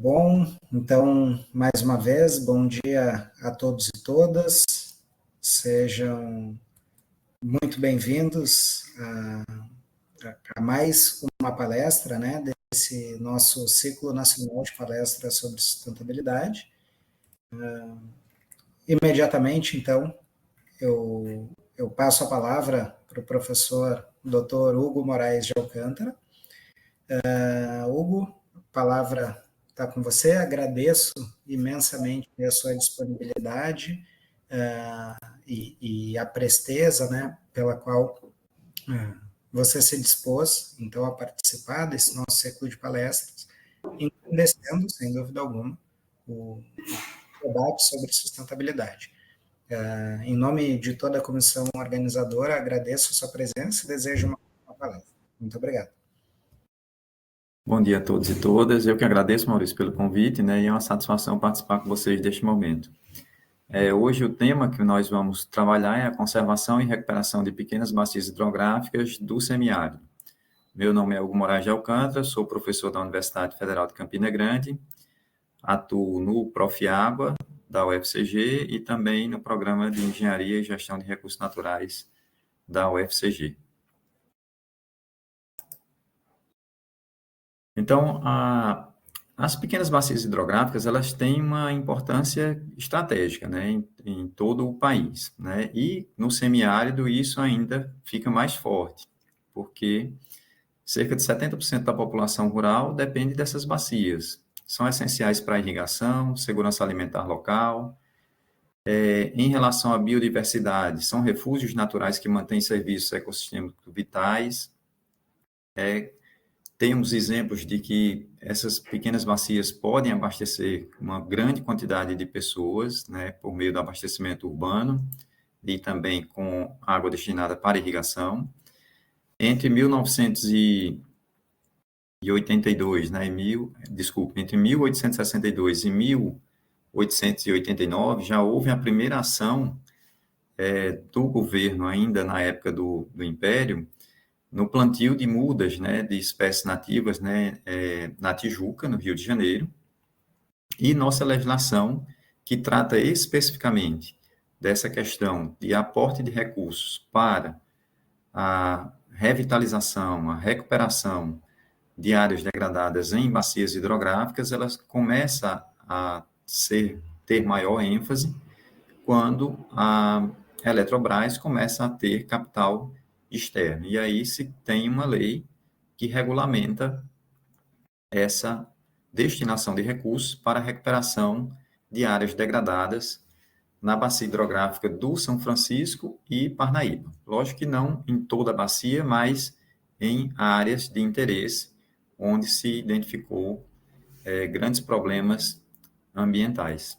Bom, então, mais uma vez, bom dia a todos e todas. Sejam muito bem-vindos a mais uma palestra, né, desse nosso ciclo nacional de palestras sobre sustentabilidade. Imediatamente, então, eu passo a palavra para o professor Dr. Hugo Moraes de Alcântara. Hugo, a palavra está com você. Agradeço imensamente a sua disponibilidade e a presteza, né, pela qual você se dispôs, então, a participar desse nosso ciclo de palestras, engrandecendo, sem dúvida alguma, o debate sobre sustentabilidade. Em nome de toda a comissão organizadora, agradeço a sua presença e desejo uma palestra. Muito obrigado. Bom dia a todos e todas. Eu que agradeço, Maurício, pelo convite, né? E é uma satisfação participar com vocês deste momento. Hoje o tema que nós vamos trabalhar é a conservação e recuperação de pequenas bacias hidrográficas do semiárido. Meu nome é Hugo Moraes de Alcântara, sou professor da Universidade Federal de Campina Grande, atuo no Profiágua, da UFCG, e também no Programa de Engenharia e Gestão de Recursos Naturais da UFCG. Então, as pequenas bacias hidrográficas, elas têm uma importância estratégica, né, em todo o país, né, e no semiárido isso ainda fica mais forte, porque cerca de 70% da população rural depende dessas bacias. São essenciais para a irrigação, segurança alimentar local. Em relação à biodiversidade, são refúgios naturais que mantêm serviços ecossistêmicos vitais. Temos exemplos de que essas pequenas bacias podem abastecer uma grande quantidade de pessoas, né, por meio do abastecimento urbano e também com água destinada para irrigação. Entre 1982, né, entre 1862 e 1889, já houve a primeira ação do governo, ainda na época do Império, no plantio de mudas, né, de espécies nativas, né, na Tijuca, no Rio de Janeiro, e nossa legislação, que trata especificamente dessa questão de aporte de recursos para a revitalização, a recuperação de áreas degradadas em bacias hidrográficas, elas começam a ter maior ênfase quando a Eletrobras começa a ter capital externo. E aí se tem uma lei que regulamenta essa destinação de recursos para a recuperação de áreas degradadas na bacia hidrográfica do São Francisco e Parnaíba. Lógico que não em toda a bacia, mas em áreas de interesse, onde se identificou grandes problemas ambientais.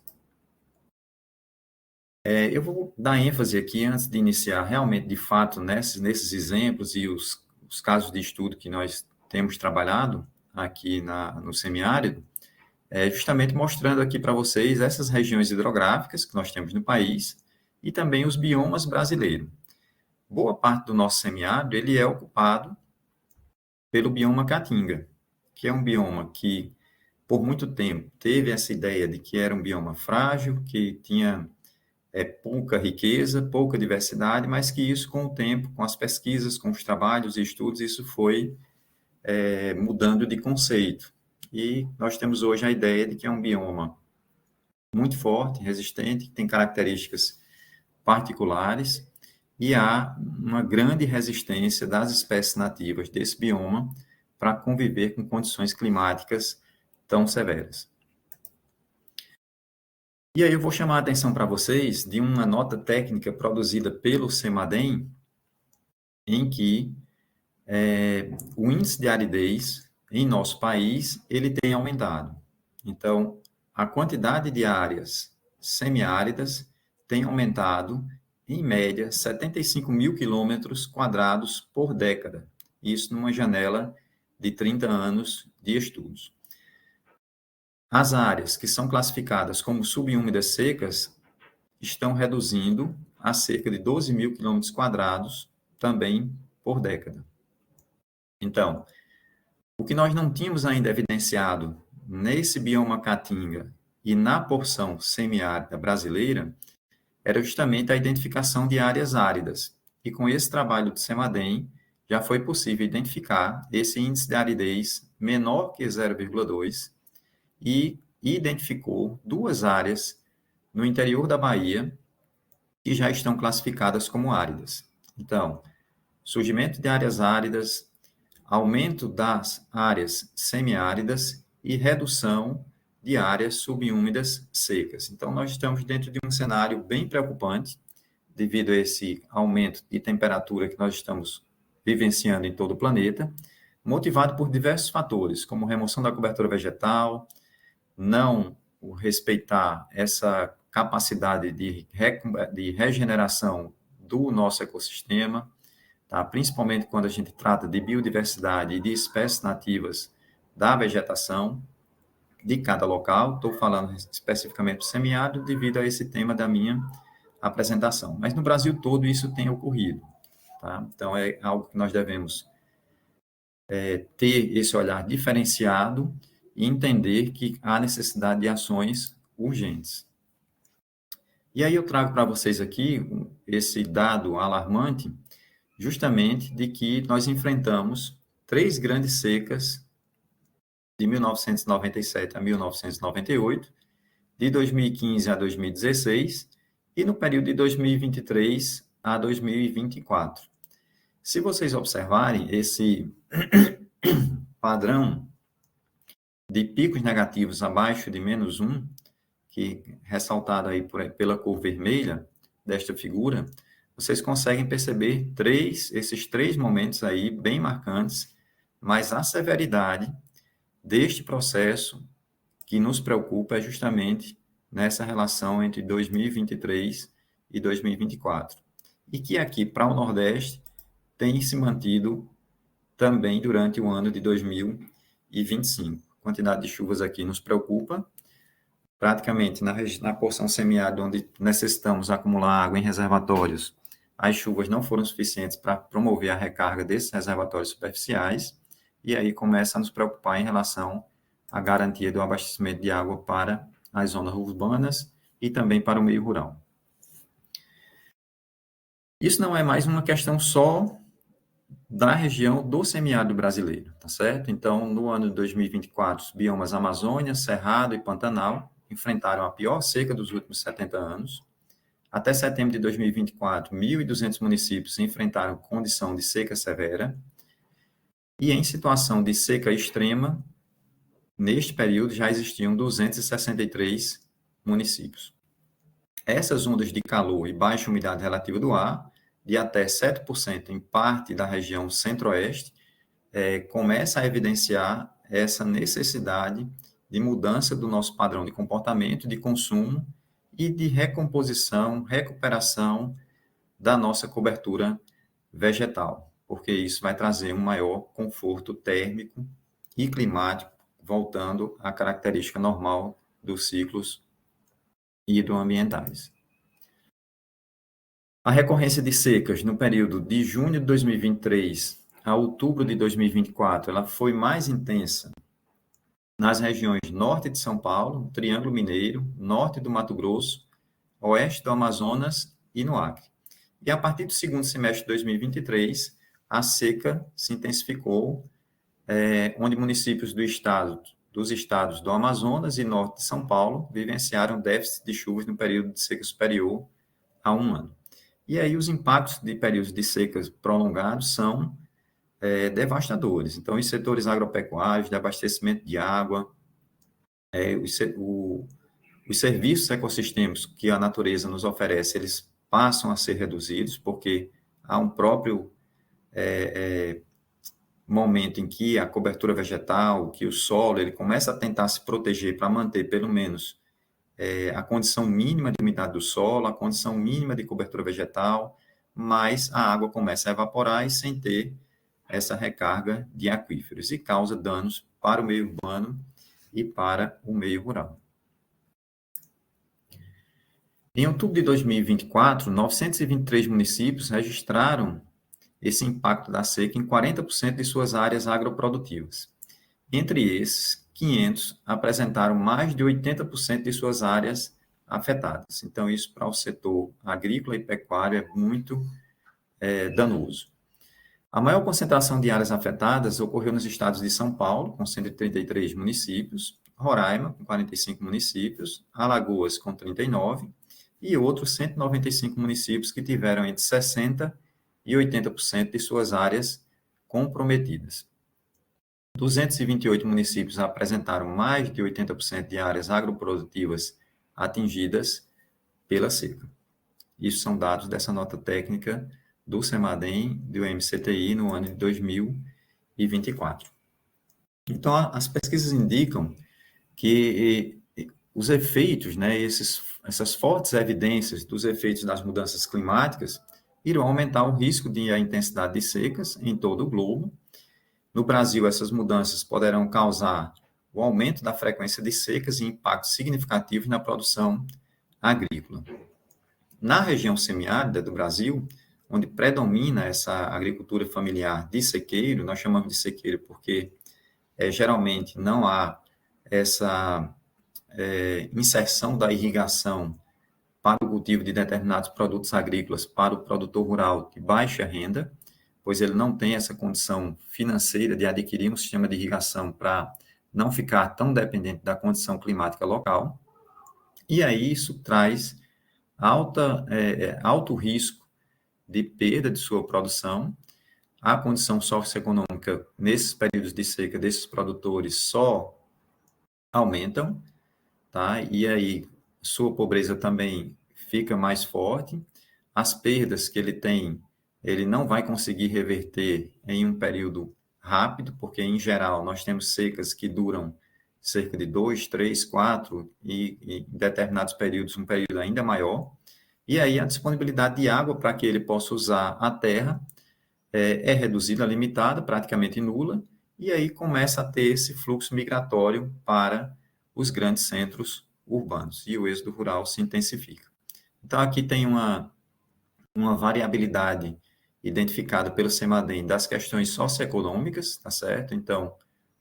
Eu vou dar ênfase aqui, antes de iniciar realmente, de fato, nesses exemplos e os casos de estudo que nós temos trabalhado aqui no semiárido, justamente mostrando aqui para vocês essas regiões hidrográficas que nós temos no país e também os biomas brasileiros. Boa parte do nosso semiárido ele é ocupado pelo bioma Caatinga, que é um bioma que, por muito tempo, teve essa ideia de que era um bioma frágil, que tinha pouca riqueza, pouca diversidade, mas que isso, com o tempo, com as pesquisas, com os trabalhos e estudos, isso foi mudando de conceito. E nós temos hoje a ideia de que é um bioma muito forte, resistente, que tem características particulares, e há uma grande resistência das espécies nativas desse bioma para conviver com condições climáticas tão severas. E aí eu vou chamar a atenção para vocês de uma nota técnica produzida pelo CEMADEM, em que o índice de aridez em nosso país ele tem aumentado. Então, a quantidade de áreas semiáridas tem aumentado, em média, 75 mil quilômetros quadrados por década. Isso numa janela de 30 anos de estudos. As áreas que são classificadas como subúmidas secas estão reduzindo a cerca de 12 mil quilômetros quadrados também por década. Então, o que nós não tínhamos ainda evidenciado nesse bioma caatinga e na porção semiárida brasileira era justamente a identificação de áreas áridas. E com esse trabalho do CEMADEM, já foi possível identificar esse índice de aridez menor que 0,2 e identificou 2 áreas no interior da Bahia que já estão classificadas como áridas. Então, surgimento de áreas áridas, aumento das áreas semiáridas e redução de áreas subúmidas secas. Então, nós estamos dentro de um cenário bem preocupante, devido a esse aumento de temperatura que nós estamos vivenciando em todo o planeta, motivado por diversos fatores, como remoção da cobertura vegetal, não respeitar essa capacidade de regeneração do nosso ecossistema, tá? Principalmente quando a gente trata de biodiversidade e de espécies nativas da vegetação de cada local. Estou falando especificamente do semiárido devido a esse tema da minha apresentação. Mas no Brasil todo isso tem ocorrido, tá? Então é algo que nós devemos ter esse olhar diferenciado e entender que há necessidade de ações urgentes. E aí eu trago para vocês aqui esse dado alarmante, justamente de que nós enfrentamos 3 grandes secas de 1997 a 1998, de 2015 a 2016 e no período de 2023 a 2024. Se vocês observarem esse padrão de picos negativos abaixo de -1, que ressaltado aí pela cor vermelha desta figura, vocês conseguem perceber esses 3 momentos aí bem marcantes, mas a severidade deste processo que nos preocupa é justamente nessa relação entre 2023 e 2024. E que aqui, para o Nordeste, tem se mantido também durante o ano de 2025. A quantidade de chuvas aqui nos preocupa. Praticamente na porção semiárida, onde necessitamos acumular água em reservatórios, as chuvas não foram suficientes para promover a recarga desses reservatórios superficiais, e aí começa a nos preocupar em relação à garantia do abastecimento de água para as zonas urbanas e também para o meio rural. Isso não é mais uma questão só da região do semiárido brasileiro, tá certo? Então, no ano de 2024, os biomas Amazônia, Cerrado e Pantanal enfrentaram a pior seca dos últimos 70 anos. Até setembro de 2024, 1.200 municípios enfrentaram condição de seca severa. E em situação de seca extrema, neste período já existiam 263 municípios. Essas ondas de calor e baixa umidade relativa do ar, de até 7% em parte da região centro-oeste, começa a evidenciar essa necessidade de mudança do nosso padrão de comportamento, de consumo e de recomposição, recuperação da nossa cobertura vegetal, porque isso vai trazer um maior conforto térmico e climático, voltando à característica normal dos ciclos hidroambientais. A recorrência de secas no período de junho de 2023 a outubro de 2024, ela foi mais intensa nas regiões norte de São Paulo, Triângulo Mineiro, norte do Mato Grosso, oeste do Amazonas e no Acre. E a partir do segundo semestre de 2023, a seca se intensificou, onde municípios dos estados do Amazonas e norte de São Paulo vivenciaram déficit de chuvas no período de seca superior a 1 ano. E aí os impactos de períodos de secas prolongados são devastadores. Então, os setores agropecuários, de abastecimento de água, os serviços ecossistêmicos que a natureza nos oferece, eles passam a ser reduzidos, porque há um próprio momento em que a cobertura vegetal, que o solo, ele começa a tentar se proteger para manter, pelo menos, a condição mínima de umidade do solo, a condição mínima de cobertura vegetal, mas a água começa a evaporar e sem ter essa recarga de aquíferos e causa danos para o meio urbano e para o meio rural. Em outubro de 2024, 923 municípios registraram esse impacto da seca em 40% de suas áreas agroprodutivas. Entre esses, 500 apresentaram mais de 80% de suas áreas afetadas. Então, isso para o setor agrícola e pecuário é muito danoso. A maior concentração de áreas afetadas ocorreu nos estados de São Paulo, com 133 municípios, Roraima, com 45 municípios, Alagoas, com 39, e outros 195 municípios que tiveram entre 60% e 80% de suas áreas comprometidas. 228 municípios apresentaram mais de 80% de áreas agroprodutivas atingidas pela seca. Isso são dados dessa nota técnica do CEMADEM, do MCTI, no ano de 2024. Então, as pesquisas indicam que os efeitos, né, essas fortes evidências dos efeitos das mudanças climáticas irão aumentar o risco de a intensidade de secas em todo o globo. No Brasil, essas mudanças poderão causar o aumento da frequência de secas e impactos significativos na produção agrícola. Na região semiárida do Brasil, onde predomina essa agricultura familiar de sequeiro, nós chamamos de sequeiro porque geralmente não há essa inserção da irrigação para o cultivo de determinados produtos agrícolas para o produtor rural de baixa renda, pois ele não tem essa condição financeira de adquirir um sistema de irrigação para não ficar tão dependente da condição climática local. E aí isso traz alto risco de perda de sua produção. A condição socioeconômica nesses períodos de seca desses produtores só aumentam, tá? E aí sua pobreza também fica mais forte. As perdas que ele tem, ele não vai conseguir reverter em um período rápido, porque em geral nós temos secas que duram cerca de 2, 3, 4 e em determinados períodos um período ainda maior. E aí a disponibilidade de água para que ele possa usar a terra é reduzida, limitada, praticamente nula, e aí começa a ter esse fluxo migratório para os grandes centros urbanos, e o êxodo rural se intensifica. Então, aqui tem uma variabilidade identificada pelo CEMADEM das questões socioeconômicas, tá certo? Então,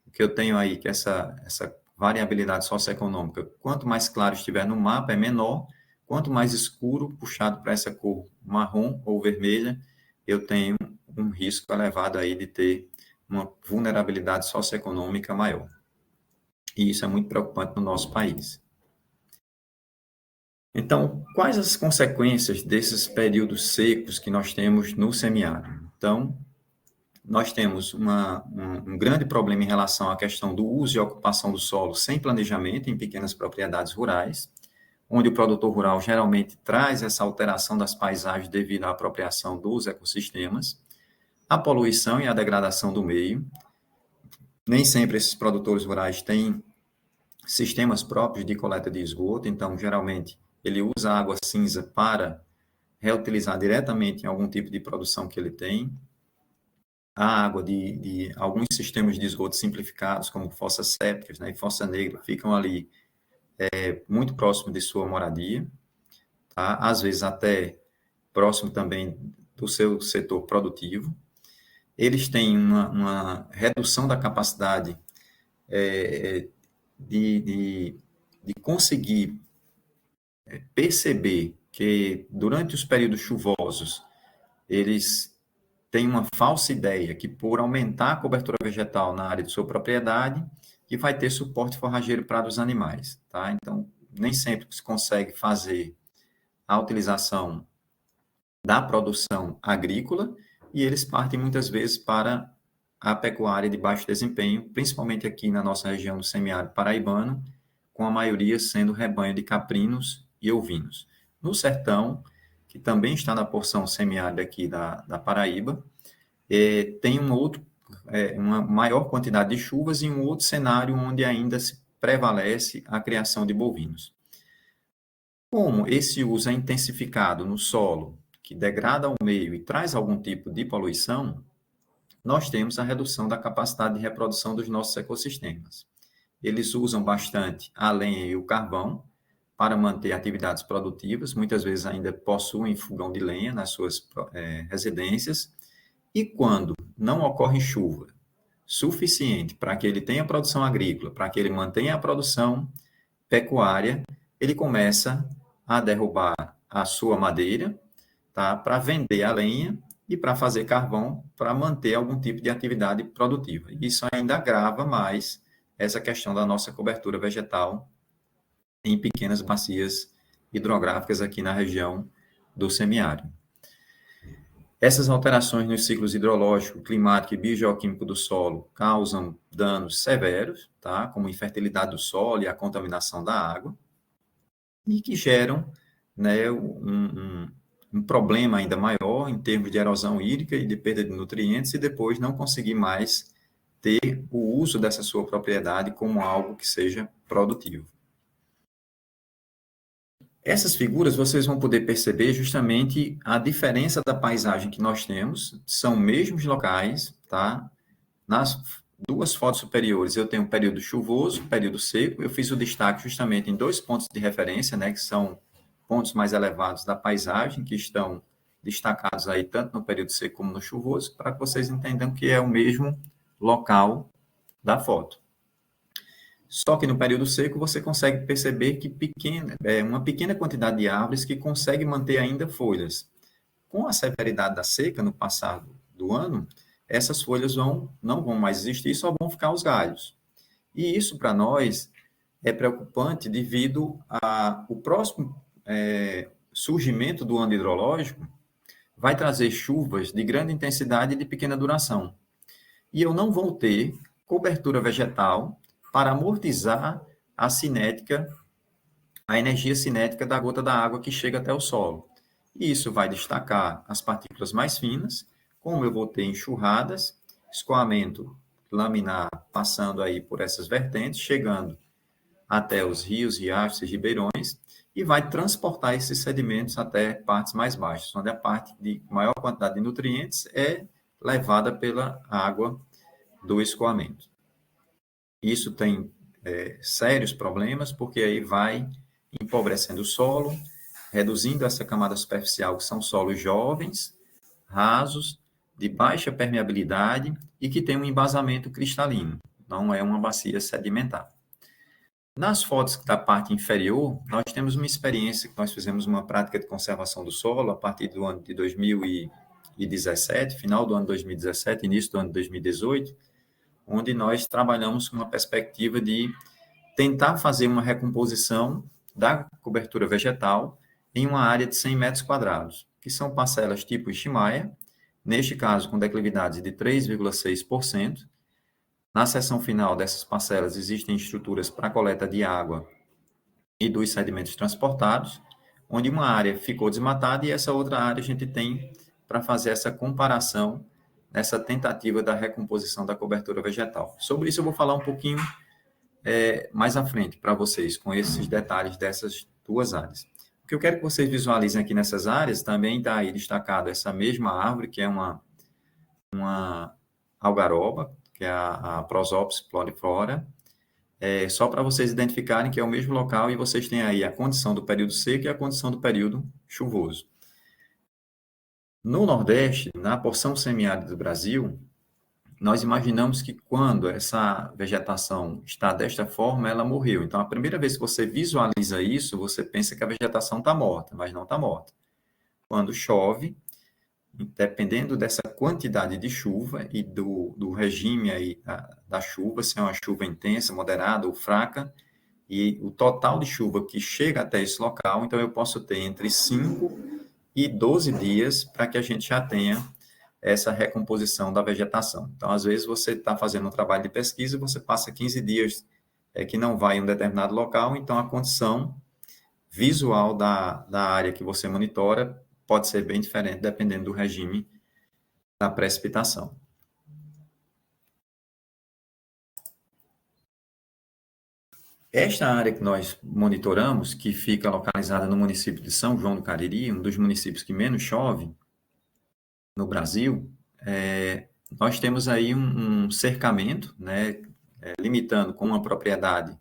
o que eu tenho aí, que essa variabilidade socioeconômica, quanto mais claro estiver no mapa, é menor, quanto mais escuro, puxado para essa cor marrom ou vermelha, eu tenho um risco elevado aí de ter uma vulnerabilidade socioeconômica maior. E isso é muito preocupante no nosso país. Então, quais as consequências desses períodos secos que nós temos no semiárido? Então, nós temos um grande problema em relação à questão do uso e ocupação do solo sem planejamento em pequenas propriedades rurais, onde o produtor rural geralmente traz essa alteração das paisagens devido à apropriação dos ecossistemas, a poluição e a degradação do meio. Nem sempre esses produtores rurais têm sistemas próprios de coleta de esgoto, então, geralmente, ele usa água cinza para reutilizar diretamente em algum tipo de produção que ele tem. A água de alguns sistemas de esgoto simplificados, como fossas sépticas, né, e fossa negra, ficam ali muito próximo de sua moradia, tá? Às vezes até próximo também do seu setor produtivo. Eles têm uma redução da capacidade de conseguir perceber que durante os períodos chuvosos eles têm uma falsa ideia que por aumentar a cobertura vegetal na área de sua propriedade, que vai ter suporte forrageiro para os animais, tá? Então, nem sempre se consegue fazer a utilização da produção agrícola e eles partem muitas vezes para a pecuária de baixo desempenho, principalmente aqui na nossa região do semiárido paraibano, com a maioria sendo rebanho de caprinos e ovinos. No sertão, que também está na porção semiárida aqui da Paraíba, tem uma maior quantidade de chuvas e um outro cenário onde ainda se prevalece a criação de bovinos. Como esse uso é intensificado no solo, que degrada o meio e traz algum tipo de poluição, nós temos a redução da capacidade de reprodução dos nossos ecossistemas. Eles usam bastante a lenha e o carvão para manter atividades produtivas, muitas vezes ainda possuem fogão de lenha nas suas residências, e quando não ocorre chuva, suficiente para que ele tenha produção agrícola, para que ele mantenha a produção pecuária, ele começa a derrubar a sua madeira, tá, para vender a lenha e para fazer carvão, para manter algum tipo de atividade produtiva. Isso ainda agrava mais essa questão da nossa cobertura vegetal em pequenas bacias hidrográficas aqui na região do semiárido. Essas alterações nos ciclos hidrológico, climático e biogeoquímico do solo causam danos severos, tá? Como infertilidade do solo e a contaminação da água, e que geram, né, um problema ainda maior em termos de erosão hídrica e de perda de nutrientes, e depois não conseguir mais ter o uso dessa sua propriedade como algo que seja produtivo. Essas figuras vocês vão poder perceber justamente a diferença da paisagem que nós temos, são mesmos locais, tá? Nas duas fotos superiores eu tenho um período chuvoso, período seco, eu fiz o destaque justamente em 2 pontos de referência, né, que são pontos mais elevados da paisagem, que estão destacados aí tanto no período seco como no chuvoso, para que vocês entendam que é o mesmo local da foto. Só que no período seco você consegue perceber que uma pequena quantidade de árvores que consegue manter ainda folhas. Com a severidade da seca no passado do ano, essas folhas não vão mais existir, só vão ficar os galhos. E isso para nós é preocupante devido ao próximo surgimento do ano hidrológico vai trazer chuvas de grande intensidade e de pequena duração. E eu não vou ter cobertura vegetal para amortizar a energia cinética da gota da água que chega até o solo. E isso vai destacar as partículas mais finas, como eu vou ter enxurradas, escoamento laminar passando aí por essas vertentes, chegando até os rios, riachos e ribeirões, e vai transportar esses sedimentos até partes mais baixas, onde a parte de maior quantidade de nutrientes é levada pela água do escoamento. Isso tem sérios problemas, porque aí vai empobrecendo o solo, reduzindo essa camada superficial, que são solos jovens, rasos, de baixa permeabilidade e que tem um embasamento cristalino, não é uma bacia sedimentar. Nas fotos da parte inferior, nós temos uma experiência que nós fizemos uma prática de conservação do solo a partir do ano de 2017, final do ano de 2017, início do ano de 2018, onde nós trabalhamos com uma perspectiva de tentar fazer uma recomposição da cobertura vegetal em uma área de 100 metros quadrados, que são parcelas tipo Ishimaya, neste caso com declividades de 3,6%. Na seção final dessas parcelas existem estruturas para coleta de água e dos sedimentos transportados, onde uma área ficou desmatada e essa outra área a gente tem para fazer essa comparação nessa tentativa da recomposição da cobertura vegetal. Sobre isso eu vou falar um pouquinho mais à frente para vocês, com esses detalhes dessas duas áreas. O que eu quero que vocês visualizem aqui nessas áreas, também está aí destacado essa mesma árvore, que é uma algaroba, que é a Prosopis pluriflora, só para vocês identificarem que é o mesmo local e vocês têm aí a condição do período seco e a condição do período chuvoso. No Nordeste, na porção semiárida do Brasil, nós imaginamos que quando essa vegetação está desta forma, ela morreu. Então, a primeira vez que você visualiza isso, você pensa que a vegetação está morta, mas não está morta. Quando chove, dependendo dessa quantidade de chuva e do regime aí da chuva, se é uma chuva intensa, moderada ou fraca, e o total de chuva que chega até esse local, então eu posso ter entre 5 e 12 dias para que a gente já tenha essa recomposição da vegetação. Então, às vezes, você está fazendo um trabalho de pesquisa e você passa 15 dias que não vai em um determinado local, então a condição visual da área que você monitora pode ser bem diferente, dependendo do regime da precipitação. Esta área que nós monitoramos, que fica localizada no município de São João do Cariri, um dos municípios que menos chove no Brasil, nós temos aí um cercamento, né, limitando com uma propriedade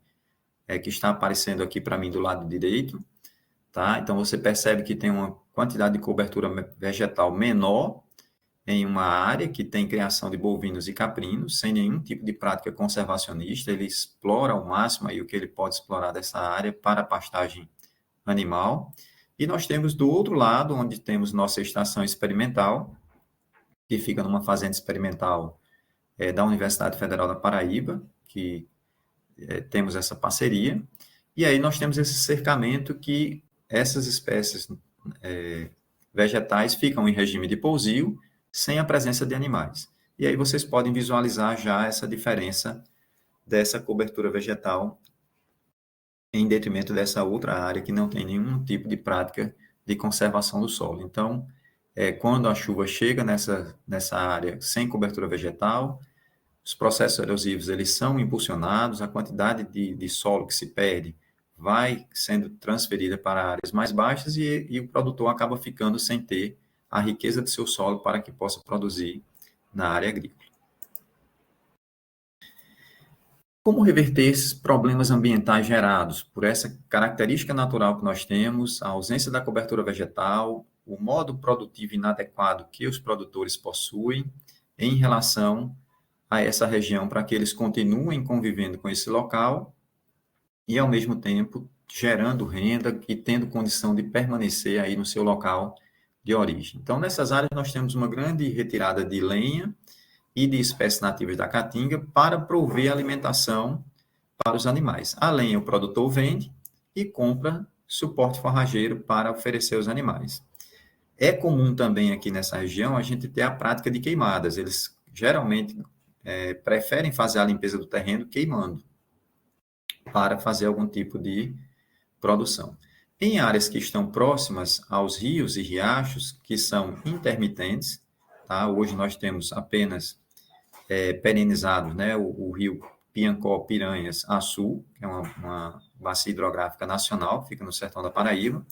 que está aparecendo aqui para mim do lado direito, tá? Então, você percebe que tem uma quantidade de cobertura vegetal menor em uma área que tem criação de bovinos e caprinos, sem nenhum tipo de prática conservacionista, ele explora ao máximo aí o que ele pode explorar dessa área para pastagem animal. E nós temos do outro lado, onde temos nossa estação experimental, que fica numa fazenda experimental da Universidade Federal da Paraíba, que temos essa parceria, e aí nós temos esse cercamento que essas espécies vegetais ficam em regime de pousio, sem a presença de animais. E aí vocês podem visualizar já essa diferença dessa cobertura vegetal em detrimento dessa outra área que não tem nenhum tipo de prática de conservação do solo. Então, quando a chuva chega nessa área sem cobertura vegetal, os processos erosivos eles são impulsionados, a quantidade de solo que se perde vai sendo transferida para áreas mais baixas e o produtor acaba ficando sem ter a riqueza do seu solo para que possa produzir na área agrícola. Como reverter esses problemas ambientais gerados por essa característica natural que nós temos, a ausência da cobertura vegetal, o modo produtivo inadequado que os produtores possuem em relação a essa região para que eles continuem convivendo com esse local e, ao mesmo tempo, gerando renda e tendo condição de permanecer aí no seu local de origem. Então, nessas áreas, nós temos uma grande retirada de lenha e de espécies nativas da caatinga para prover alimentação para os animais. A lenha o produtor vende e compra suporte forrageiro para oferecer aos animais. É comum também aqui nessa região a gente ter a prática de queimadas. Eles geralmente preferem fazer a limpeza do terreno queimando para fazer algum tipo de produção. Em áreas que estão próximas aos rios e riachos, que são intermitentes, tá? Hoje nós temos apenas perenizados, né? O rio Piancó, Piranhas, Açu, que é uma bacia hidrográfica nacional, fica no sertão da Paraíba,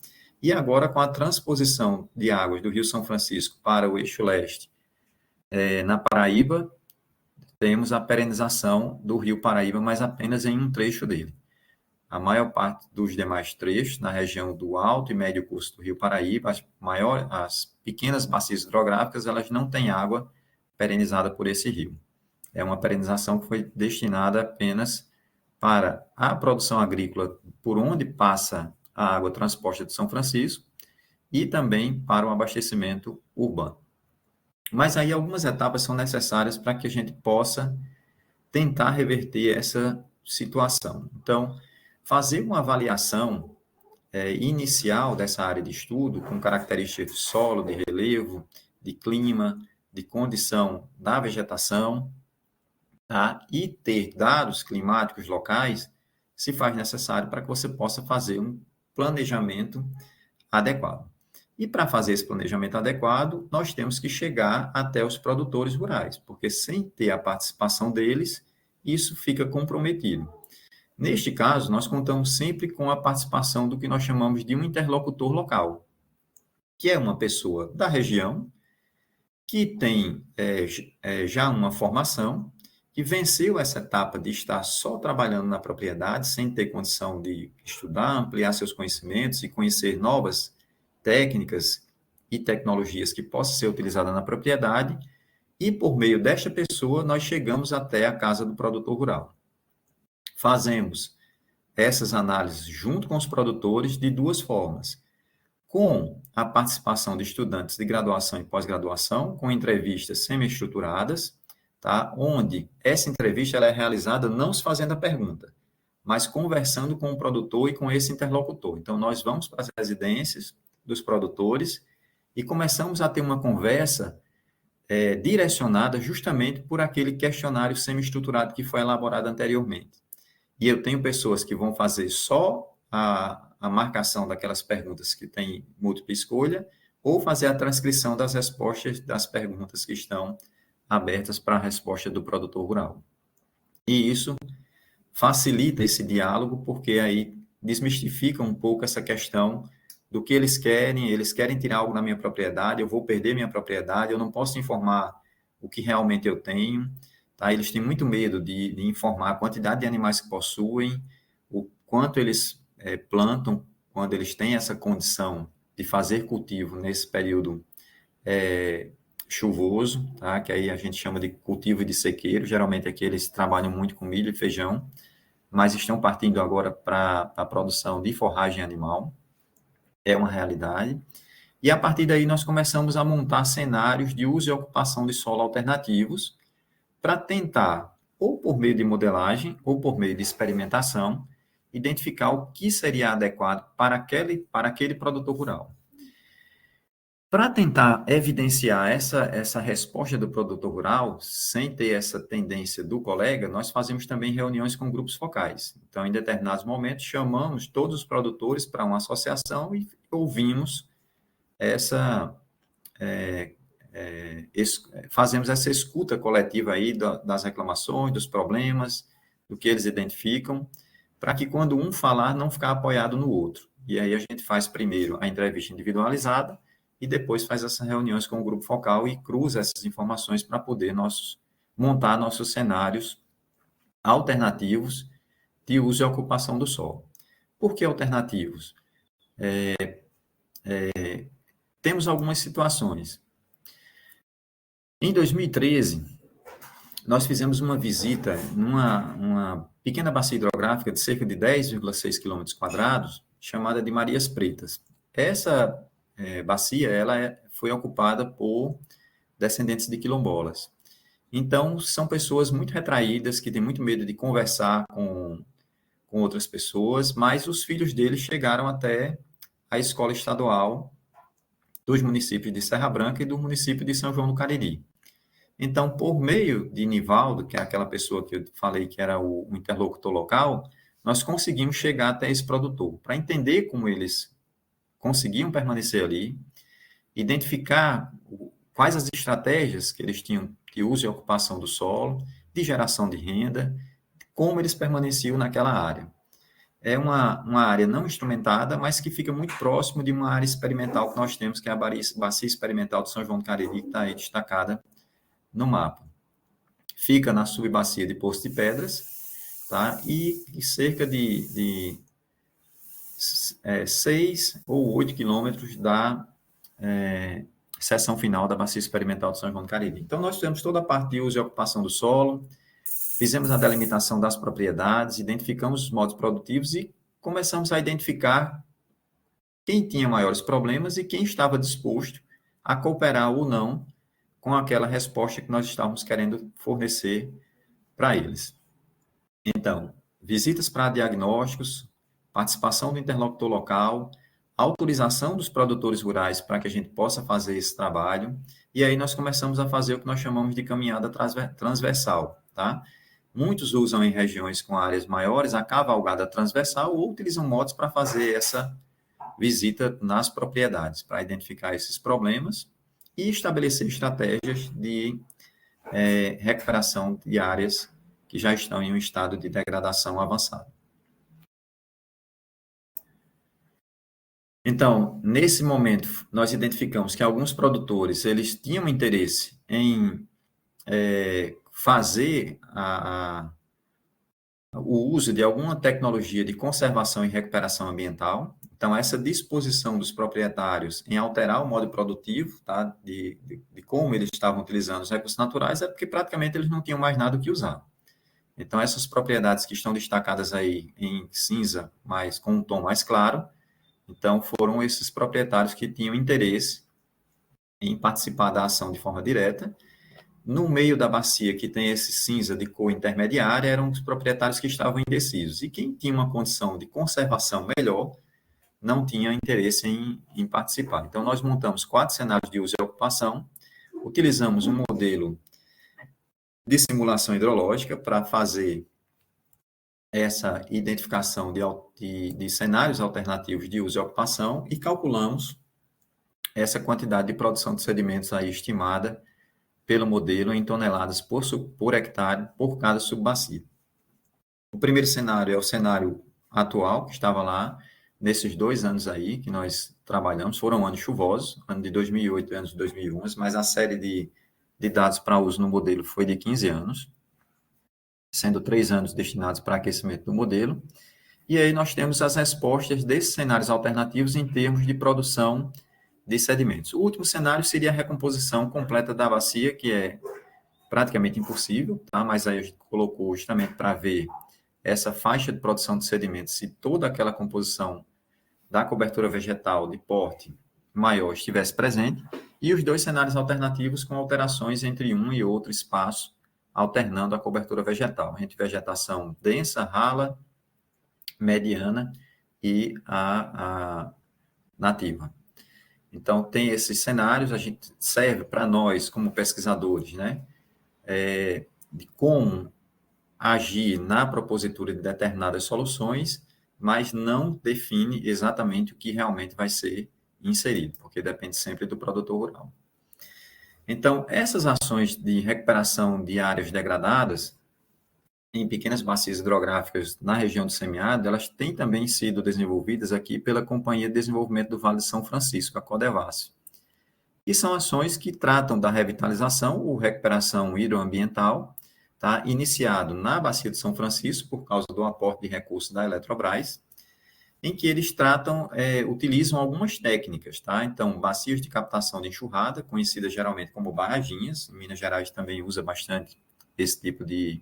e agora com a transposição de águas do Rio São Francisco para o eixo leste, na Paraíba, temos a perenização do rio Paraíba, mas apenas em um trecho dele. A maior parte dos demais trechos, na região do alto e médio curso do rio Paraíba, as pequenas bacias hidrográficas, elas não têm água perenizada por esse rio. É uma perenização que foi destinada apenas para a produção agrícola, por onde passa a água transposta de São Francisco, e também para o abastecimento urbano. Mas aí algumas etapas são necessárias para que a gente possa tentar reverter essa situação. Então, fazer uma avaliação inicial dessa área de estudo, com características de solo, de relevo, de clima, de condição da vegetação, tá? E ter dados climáticos locais, se faz necessário para que você possa fazer um planejamento adequado. E para fazer esse planejamento adequado, nós temos que chegar até os produtores rurais, porque sem ter a participação deles, isso fica comprometido. Neste caso, nós contamos sempre com a participação do que nós chamamos de um interlocutor local, que é uma pessoa da região, que tem já uma formação, que venceu essa etapa de estar só trabalhando na propriedade, sem ter condição de estudar, ampliar seus conhecimentos e conhecer novas técnicas e tecnologias que possam ser utilizadas na propriedade, e por meio desta pessoa nós chegamos até a casa do produtor rural. Fazemos essas análises junto com os produtores de duas formas: com a participação de estudantes de graduação e pós-graduação, com entrevistas semi-estruturadas, tá? Onde essa entrevista ela é realizada não se fazendo a pergunta, mas conversando com o produtor e com esse interlocutor. Então, nós vamos para as residências dos produtores e começamos a ter uma conversa direcionada justamente por aquele questionário semi-estruturado que foi elaborado anteriormente. E eu tenho pessoas que vão fazer só a marcação daquelas perguntas que têm múltipla escolha, ou fazer a transcrição das respostas das perguntas que estão abertas para a resposta do produtor rural. E isso facilita esse diálogo, porque aí desmistifica um pouco essa questão do que eles querem tirar algo da minha propriedade, eu vou perder minha propriedade, eu não posso informar o que realmente eu tenho, tá? Eles têm muito medo de informar a quantidade de animais que possuem, o quanto eles plantam, quando eles têm essa condição de fazer cultivo nesse período chuvoso, tá? Que aí a gente chama de cultivo de sequeiro. Geralmente aqui eles trabalham muito com milho e feijão, mas estão partindo agora para a produção de forragem animal. É uma realidade. E a partir daí nós começamos a montar cenários de uso e ocupação de solo alternativos para tentar, ou por meio de modelagem, ou por meio de experimentação, identificar o que seria adequado para aquele produtor rural. Para tentar evidenciar essa resposta do produtor rural, sem ter essa tendência do colega, nós fazemos também reuniões com grupos focais. Então, em determinados momentos, chamamos todos os produtores para uma associação e ouvimos fazemos essa escuta coletiva aí das reclamações, dos problemas, do que eles identificam, para que quando um falar, não ficar apoiado no outro. E aí a gente faz primeiro a entrevista individualizada e depois faz essas reuniões com o grupo focal e cruza essas informações para poder montar nossos cenários alternativos de uso e ocupação do solo. Por que alternativos? Temos algumas situações. Em 2013, nós fizemos uma visita numa pequena bacia hidrográfica de cerca de 10,6 km², chamada de Marias Pretas. Essa bacia foi ocupada por descendentes de quilombolas. Então, são pessoas muito retraídas, que têm muito medo de conversar com outras pessoas, mas os filhos deles chegaram até a escola estadual dos municípios de Serra Branca e do município de São João do Cariri. Então, por meio de Nivaldo, que é aquela pessoa que eu falei que era o interlocutor local, nós conseguimos chegar até esse produtor, para entender como eles conseguiam permanecer ali, identificar quais as estratégias que eles tinham de uso e ocupação do solo, de geração de renda, como eles permaneciam naquela área. É uma área não instrumentada, mas que fica muito próximo de uma área experimental que nós temos, que é a Bacia Experimental de São João do Cariri, que está aí destacada no mapa. Fica na subbacia de Poço de Pedras, tá? E cerca de 6 ou 8 quilômetros da seção final da Bacia Experimental de São João do Cariri. Então, nós fizemos toda a parte de uso e ocupação do solo, fizemos a delimitação das propriedades, identificamos os modos produtivos e começamos a identificar quem tinha maiores problemas e quem estava disposto a cooperar ou não com aquela resposta que nós estávamos querendo fornecer para eles. Então, visitas para diagnósticos, participação do interlocutor local, autorização dos produtores rurais para que a gente possa fazer esse trabalho, e aí nós começamos a fazer o que nós chamamos de caminhada transversal, tá? Muitos usam em regiões com áreas maiores a cavalgada transversal ou utilizam motos para fazer essa visita nas propriedades, para identificar esses problemas e estabelecer estratégias de recuperação de áreas que já estão em um estado de degradação avançado. Então, nesse momento, nós identificamos que alguns produtores eles tinham interesse em fazer o uso de alguma tecnologia de conservação e recuperação ambiental. Então, essa disposição dos proprietários em alterar o modo produtivo, tá, de como eles estavam utilizando os recursos naturais, é porque praticamente eles não tinham mais nada o que usar. Então, essas propriedades que estão destacadas aí em cinza, mas com um tom mais claro, então foram esses proprietários que tinham interesse em participar da ação de forma direta. No meio da bacia, que tem esse cinza de cor intermediária, eram os proprietários que estavam indecisos. E quem tinha uma condição de conservação melhor, não tinha interesse em participar. Então, nós montamos 4 cenários de uso e ocupação, utilizamos um modelo de simulação hidrológica para fazer essa identificação de cenários alternativos de uso e ocupação e calculamos essa quantidade de produção de sedimentos aí estimada pelo modelo em toneladas por hectare por cada subbacia. O primeiro cenário é o cenário atual, que estava lá nesses 2 anos aí que nós trabalhamos, foram anos chuvosos, ano de 2008 e ano de 2011, mas a série de dados para uso no modelo foi de 15 anos, sendo 3 anos destinados para aquecimento do modelo, e aí nós temos as respostas desses cenários alternativos em termos de produção de sedimentos. O último cenário seria a recomposição completa da bacia, que é praticamente impossível, tá? Mas aí a gente colocou justamente para ver essa faixa de produção de sedimentos, se toda aquela composição da cobertura vegetal de porte maior estivesse presente, e os dois cenários alternativos com alterações entre um e outro espaço, alternando a cobertura vegetal, entre vegetação densa, rala, mediana e a nativa. Então, tem esses cenários, a gente serve para nós, como pesquisadores, né, de como agir na propositura de determinadas soluções, mas não define exatamente o que realmente vai ser inserido, porque depende sempre do produtor rural. Então, essas ações de recuperação de áreas degradadas em pequenas bacias hidrográficas na região do semiárido, elas têm também sido desenvolvidas aqui pela Companhia de Desenvolvimento do Vale de São Francisco, a Codevasf. E são ações que tratam da revitalização ou recuperação hidroambiental, tá? Iniciado na Bacia de São Francisco, por causa do aporte de recursos da Eletrobras, em que eles utilizam algumas técnicas, tá? Então, bacias de captação de enxurrada, conhecidas geralmente como barraginhas, em Minas Gerais também usa bastante esse tipo de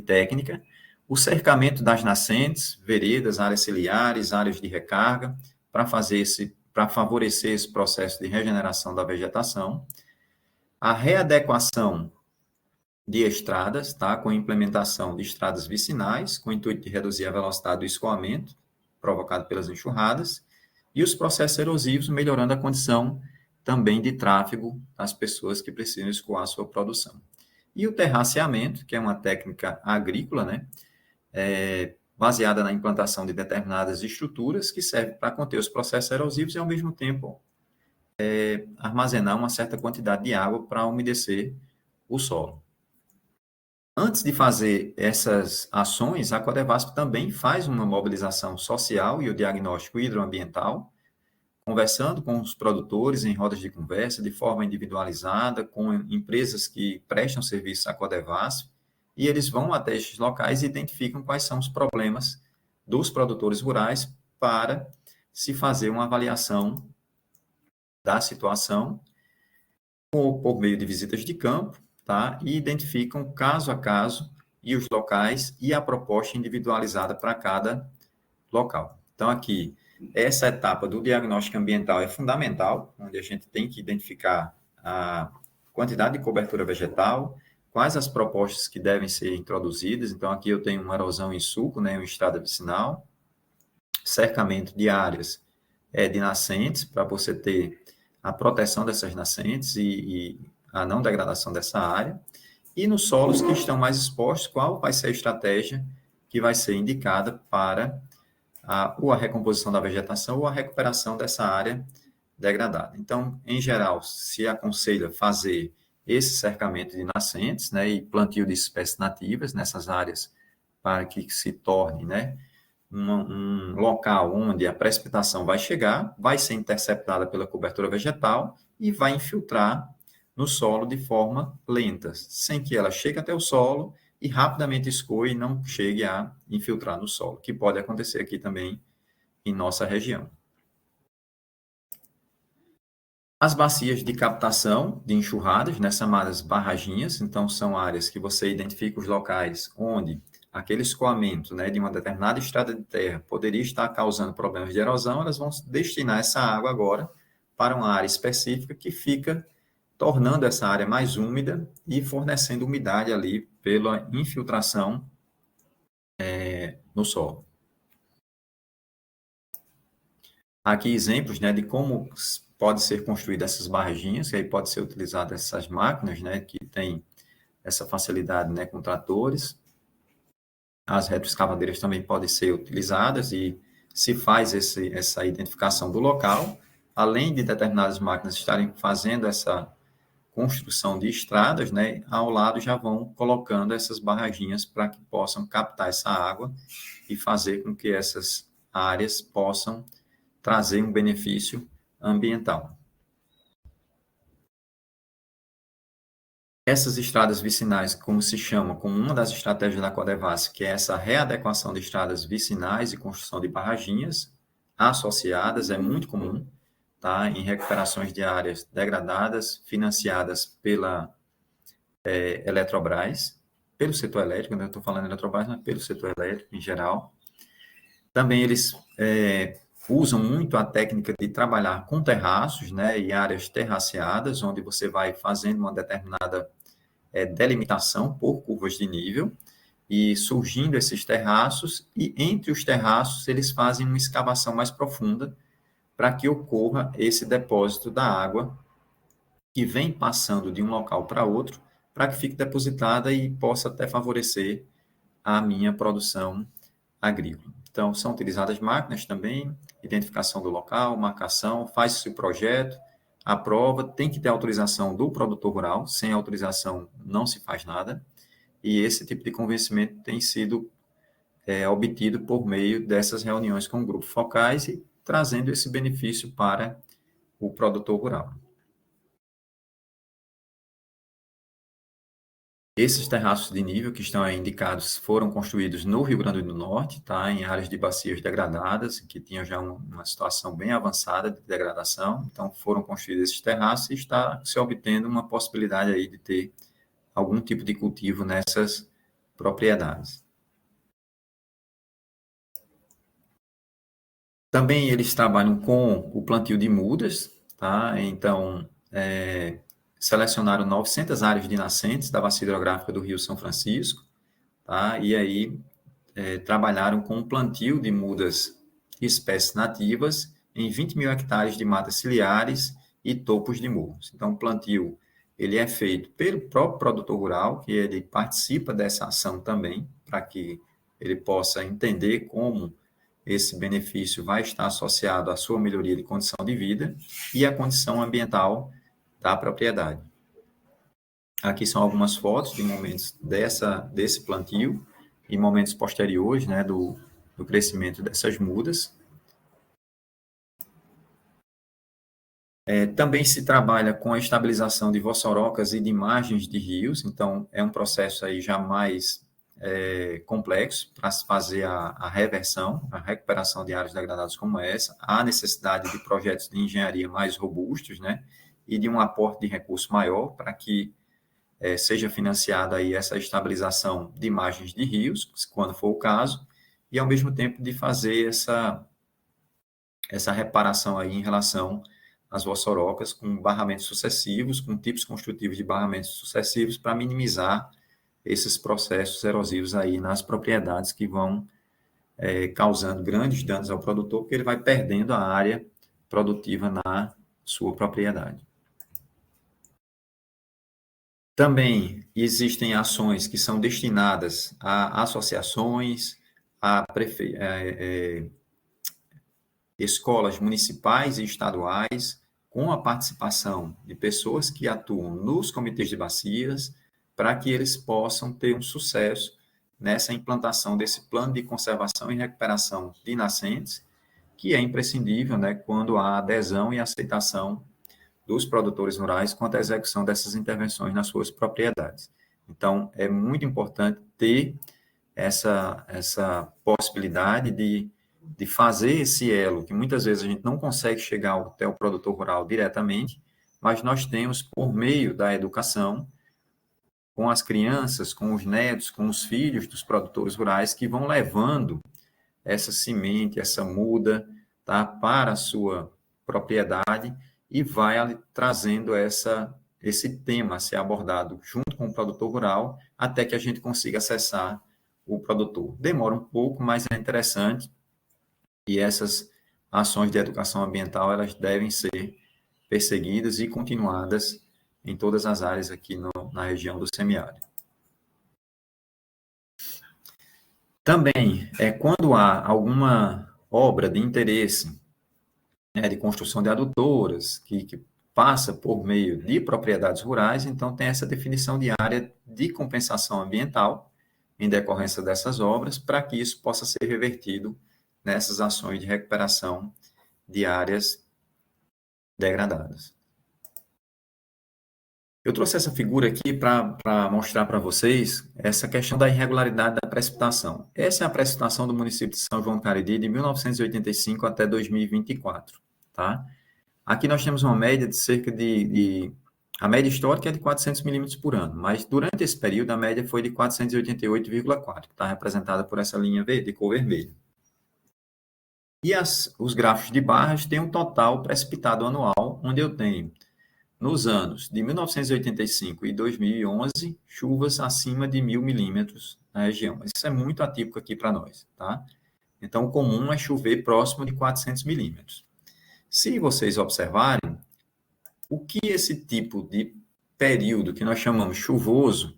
técnica, o cercamento das nascentes, veredas, áreas ciliares, áreas de recarga, para favorecer esse processo de regeneração da vegetação, a readequação de estradas, tá? Com implementação de estradas vicinais, com o intuito de reduzir a velocidade do escoamento provocado pelas enxurradas, e os processos erosivos, melhorando a condição também de tráfego das pessoas que precisam escoar a sua produção. E o terraceamento, que é uma técnica agrícola, né, baseada na implantação de determinadas estruturas que serve para conter os processos erosivos e, ao mesmo tempo, armazenar uma certa quantidade de água para umedecer o solo. Antes de fazer essas ações, a Codevasf também faz uma mobilização social e o diagnóstico hidroambiental, conversando com os produtores em rodas de conversa, de forma individualizada, com empresas que prestam serviço à Codevasf, e eles vão até estes locais e identificam quais são os problemas dos produtores rurais para se fazer uma avaliação da situação por meio de visitas de campo, tá? E identificam caso a caso e os locais e a proposta individualizada para cada local. Então, aqui, essa etapa do diagnóstico ambiental é fundamental, onde a gente tem que identificar a quantidade de cobertura vegetal, quais as propostas que devem ser introduzidas. Então, aqui eu tenho uma erosão em sulco, né, uma estrada vicinal, cercamento de áreas de nascentes, para você ter a proteção dessas nascentes e a não degradação dessa área, e nos solos que estão mais expostos, qual vai ser a estratégia que vai ser indicada para ou a recomposição da vegetação ou a recuperação dessa área degradada. Então, em geral, se aconselha fazer esse cercamento de nascentes, né, e plantio de espécies nativas nessas áreas para que se torne, né, um local onde a precipitação vai chegar, vai ser interceptada pela cobertura vegetal e vai infiltrar no solo de forma lenta, sem que ela chegue até o solo e rapidamente escoe e não chegue a infiltrar no solo, que pode acontecer aqui também em nossa região. As bacias de captação de enxurradas, né, chamadas barraginhas, então são áreas que você identifica os locais onde aquele escoamento, né, de uma determinada estrada de terra poderia estar causando problemas de erosão, elas vão destinar essa água agora para uma área específica que fica tornando essa área mais úmida e fornecendo umidade ali pela infiltração no solo. Aqui exemplos, né, de como pode ser construída essas barraginhas, que aí pode ser utilizada essas máquinas, né, que tem essa facilidade, né, com tratores. As retroescavadeiras também podem ser utilizadas e se faz essa identificação do local, além de determinadas máquinas estarem fazendo essa construção de estradas, né, ao lado já vão colocando essas barraginhas para que possam captar essa água e fazer com que essas áreas possam trazer um benefício ambiental. Essas estradas vicinais, como se chama, como uma das estratégias da Codevasf, que é essa readequação de estradas vicinais e construção de barraginhas associadas, é muito comum, tá, em recuperações de áreas degradadas, financiadas pela Eletrobras, pelo setor elétrico, eu estou falando Eletrobras, mas pelo setor elétrico em geral. Também eles usam muito a técnica de trabalhar com terraços, né, e áreas terraceadas, onde você vai fazendo uma determinada delimitação por curvas de nível, e surgindo esses terraços, e entre os terraços eles fazem uma escavação mais profunda para que ocorra esse depósito da água que vem passando de um local para outro, para que fique depositada e possa até favorecer a minha produção agrícola. Então, são utilizadas máquinas também, identificação do local, marcação, faz-se o projeto, aprova, tem que ter autorização do produtor rural, sem autorização não se faz nada, e esse tipo de convencimento tem sido obtido por meio dessas reuniões com grupos focais e trazendo esse benefício para o produtor rural. Esses terraços de nível que estão aí indicados foram construídos no Rio Grande do Norte, tá? Em áreas de bacias degradadas, que tinham já uma situação bem avançada de degradação. Então, foram construídos esses terraços e está se obtendo uma possibilidade aí de ter algum tipo de cultivo nessas propriedades. Também eles trabalham com o plantio de mudas, tá? Então, selecionaram 900 áreas de nascentes da bacia hidrográfica do Rio São Francisco, tá? E aí trabalharam com o plantio de mudas espécies nativas em 20 mil hectares de matas ciliares e topos de morros. Então, o plantio ele é feito pelo próprio produtor rural, que ele participa dessa ação também, para que ele possa entender como esse benefício vai estar associado à sua melhoria de condição de vida e à condição ambiental da propriedade. Aqui são algumas fotos de momentos desse plantio e momentos posteriores, né, do crescimento dessas mudas. Também se trabalha com a estabilização de vossorocas e de margens de rios, então é um processo aí já mais complexo para se fazer a reversão, a recuperação de áreas degradadas como essa. Há necessidade de projetos de engenharia mais robustos, né, e de um aporte de recurso maior para que seja financiada aí essa estabilização de margens de rios, quando for o caso, e ao mesmo tempo de fazer essa reparação aí em relação às vossorocas com barramentos sucessivos, com tipos construtivos de barramentos sucessivos para minimizar esses processos erosivos aí nas propriedades que vão causando grandes danos ao produtor, porque ele vai perdendo a área produtiva na sua propriedade. Também existem ações que são destinadas a associações, a escolas municipais e estaduais, com a participação de pessoas que atuam nos comitês de bacias, para que eles possam ter um sucesso nessa implantação desse plano de conservação e recuperação de nascentes, que é imprescindível, né, quando há adesão e aceitação dos produtores rurais quanto à execução dessas intervenções nas suas propriedades. Então, é muito importante ter essa possibilidade de fazer esse elo, que muitas vezes a gente não consegue chegar até o produtor rural diretamente, mas nós temos, por meio da educação, com as crianças, com os netos, com os filhos dos produtores rurais, que vão levando essa semente, essa muda, tá, para a sua propriedade, e vai trazendo esse tema a ser abordado junto com o produtor rural, até que a gente consiga acessar o produtor. Demora um pouco, mas é interessante, e essas ações de educação ambiental, elas devem ser perseguidas e continuadas em todas as áreas aqui na região do semiárido. Também, quando há alguma obra de interesse, de construção de adutoras, que passa por meio de propriedades rurais, então tem essa definição de área de compensação ambiental em decorrência dessas obras, para que isso possa ser revertido nessas ações de recuperação de áreas degradadas. Eu trouxe essa figura aqui para mostrar para vocês essa questão da irregularidade da precipitação. Essa é a precipitação do município de São João do Cariri de 1985 até 2024, tá? Aqui nós temos uma média de cerca a média histórica é de 400 milímetros por ano, mas durante esse período a média foi de 488,4, que está representada por essa linha de cor vermelha. E os gráficos de barras têm um total precipitado anual, onde eu tenho, nos anos de 1985 e 2011, chuvas acima de 1.000 milímetros na região. Mas isso é muito atípico aqui para nós, tá? Então, o comum é chover próximo de 400 milímetros. Se vocês observarem, o que esse tipo de período que nós chamamos chuvoso,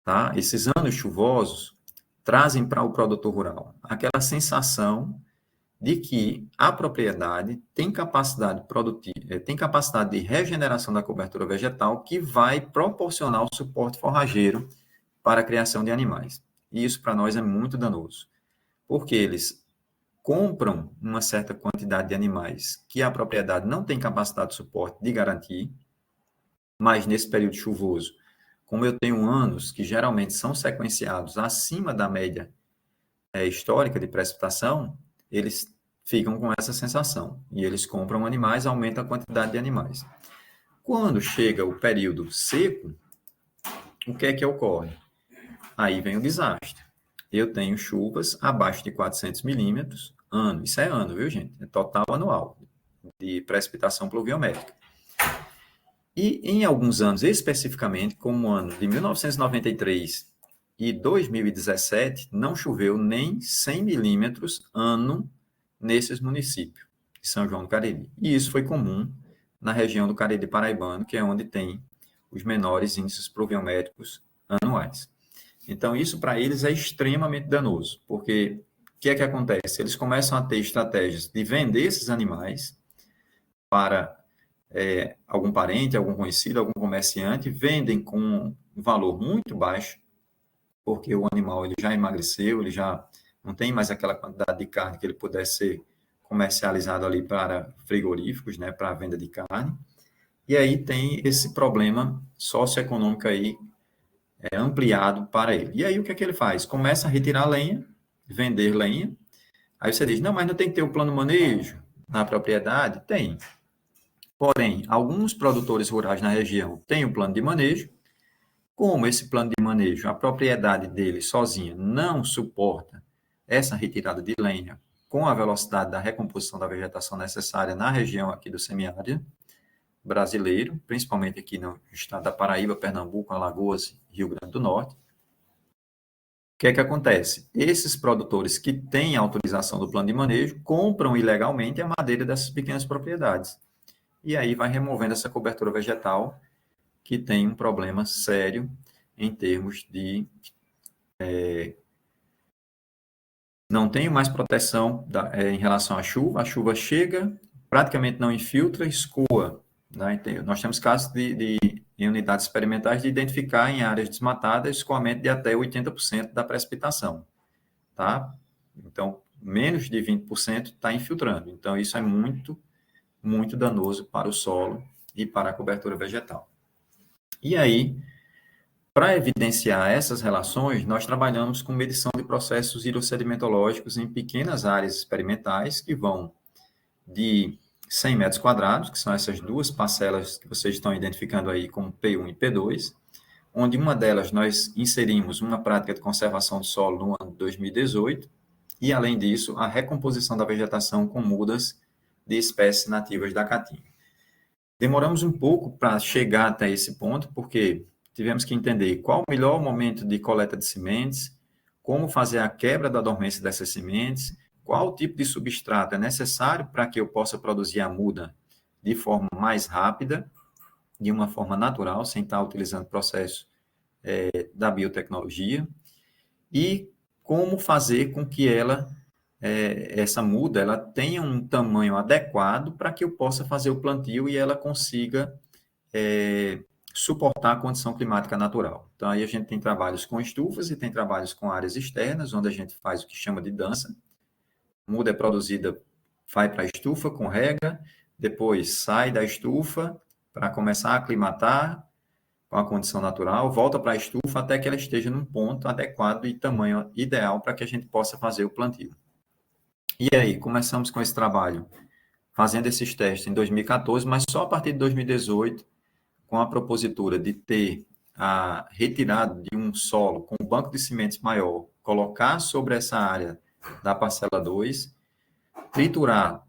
tá? Esses anos chuvosos, trazem para o produtor rural aquela sensação de que a propriedade tem capacidade produtiva, tem capacidade de regeneração da cobertura vegetal que vai proporcionar o suporte forrageiro para a criação de animais. E isso para nós é muito danoso, porque eles compram uma certa quantidade de animais que a propriedade não tem capacidade de suporte de garantir, mas nesse período chuvoso, como eu tenho anos que geralmente são sequenciados acima da média histórica de precipitação, eles ficam com essa sensação. E eles compram animais, aumenta a quantidade de animais. Quando chega o período seco, o que é que ocorre? Aí vem o desastre. Eu tenho chuvas abaixo de 400 milímetros, ano. Isso é ano, viu, gente? É total anual de precipitação pluviométrica. E em alguns anos, especificamente, como o ano de 1993 e 2017, não choveu nem 100 milímetros ano nesses municípios de São João do Cariri. E isso foi comum na região do Cariri Paraibano, que é onde tem os menores índices pluviométricos anuais. Então, isso para eles é extremamente danoso, porque o que é que acontece? Eles começam a ter estratégias de vender esses animais para algum parente, algum conhecido, algum comerciante, vendem com um valor muito baixo, porque o animal ele já emagreceu, ele já não tem mais aquela quantidade de carne que ele pudesse ser comercializado ali para frigoríficos, né, para a venda de carne. E aí tem esse problema socioeconômico aí ampliado para ele. E aí o que é que ele faz? Começa a retirar lenha, vender lenha. Aí você diz, não, mas não tem que ter o plano manejo na propriedade? Tem. Porém, alguns produtores rurais na região têm o plano de manejo. Como esse plano de manejo, a propriedade dele sozinha não suporta essa retirada de lenha com a velocidade da recomposição da vegetação necessária na região aqui do semiárido brasileiro, principalmente aqui no estado da Paraíba, Pernambuco, Alagoas e Rio Grande do Norte. O que é que acontece? Esses produtores que têm autorização do plano de manejo compram ilegalmente a madeira dessas pequenas propriedades. E aí vai removendo essa cobertura vegetal que tem um problema sério em termos de não tenho mais proteção em relação à chuva, a chuva chega, praticamente não infiltra, escoa. Né? Nós temos casos em unidades experimentais de identificar em áreas desmatadas escoamento de até 80% da precipitação. Tá? Então, menos de 20% está infiltrando. Então, isso é muito, muito danoso para o solo e para a cobertura vegetal. E aí, para evidenciar essas relações, nós trabalhamos com medição de processos hidrossedimentológicos em pequenas áreas experimentais que vão de 100 metros quadrados, que são essas duas parcelas que vocês estão identificando aí como P1 e P2, onde uma delas nós inserimos uma prática de conservação do solo no ano de 2018, e, além disso, a recomposição da vegetação com mudas de espécies nativas da caatinga. Demoramos um pouco para chegar até esse ponto, porque tivemos que entender qual o melhor momento de coleta de sementes, como fazer a quebra da dormência dessas sementes, qual tipo de substrato é necessário para que eu possa produzir a muda de forma mais rápida, de uma forma natural, sem estar utilizando o processo da biotecnologia, e como fazer com que essa muda ela tenha um tamanho adequado para que eu possa fazer o plantio e ela consiga suportar a condição climática natural. Então, aí a gente tem trabalhos com estufas e tem trabalhos com áreas externas, onde a gente faz o que chama de dança. A muda é produzida, vai para a estufa com rega, depois sai da estufa para começar a aclimatar com a condição natural, volta para a estufa até que ela esteja num ponto adequado e tamanho ideal para que a gente possa fazer o plantio. E aí, começamos com esse trabalho fazendo esses testes em 2014, mas só a partir de 2018, com a propositura de ter a retirada de um solo com um banco de sementes maior, colocar sobre essa área da parcela 2, triturar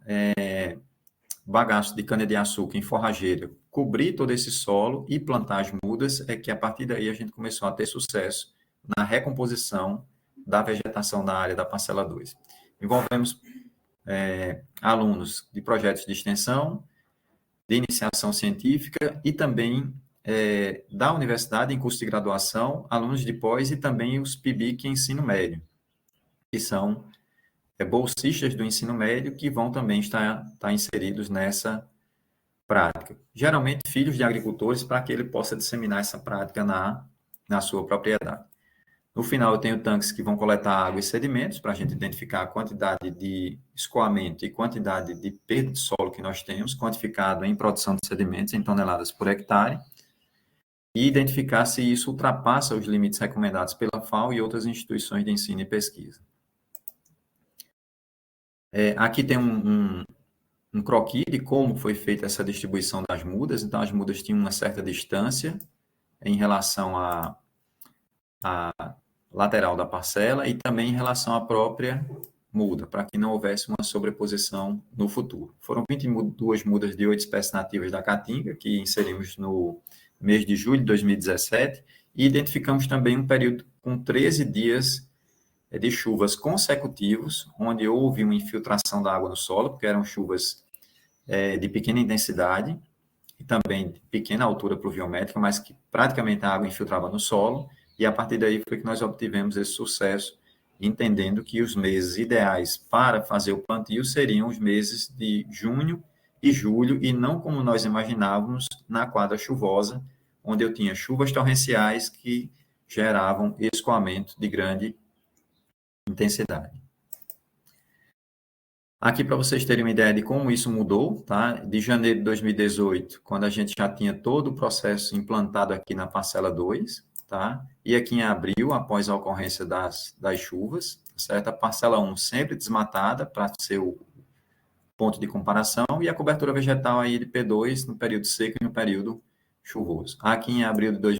bagaço de cana-de-açúcar em forrageira, cobrir todo esse solo e plantar as mudas, é que a partir daí a gente começou a ter sucesso na recomposição da vegetação da área da parcela 2. Envolvemos alunos de projetos de extensão, de iniciação científica e também da universidade em curso de graduação, alunos de pós e também os PIBIC em ensino médio, que são bolsistas do ensino médio que vão também estar inseridos nessa prática. Geralmente filhos de agricultores, para que ele possa disseminar essa prática na sua propriedade. No final, eu tenho tanques que vão coletar água e sedimentos, para a gente identificar a quantidade de escoamento e quantidade de perda de solo que nós temos, quantificado em produção de sedimentos em toneladas por hectare, e identificar se isso ultrapassa os limites recomendados pela FAO e outras instituições de ensino e pesquisa. Aqui tem um croquis de como foi feita essa distribuição das mudas. Então, as mudas tinham uma certa distância em relação à lateral da parcela e também em relação à própria muda, para que não houvesse uma sobreposição no futuro. Foram 22 mudas de 8 espécies nativas da caatinga, que inserimos no mês de julho de 2017, e identificamos também um período com 13 dias de chuvas consecutivos, onde houve uma infiltração da água no solo, porque eram chuvas de pequena intensidade e também de pequena altura pluviométrica, mas que praticamente a água infiltrava no solo, e a partir daí foi que nós obtivemos esse sucesso, entendendo que os meses ideais para fazer o plantio seriam os meses de junho e julho, e não como nós imaginávamos na quadra chuvosa, onde eu tinha chuvas torrenciais que geravam escoamento de grande intensidade. Aqui, para vocês terem uma ideia de como isso mudou, tá? De janeiro de 2018, quando a gente já tinha todo o processo implantado aqui na parcela 2, tá? E aqui em abril, após a ocorrência das chuvas, certo? A parcela 1 sempre desmatada, para ser o ponto de comparação, e a cobertura vegetal aí de P2 no período seco e no período chuvoso. Aqui em abril de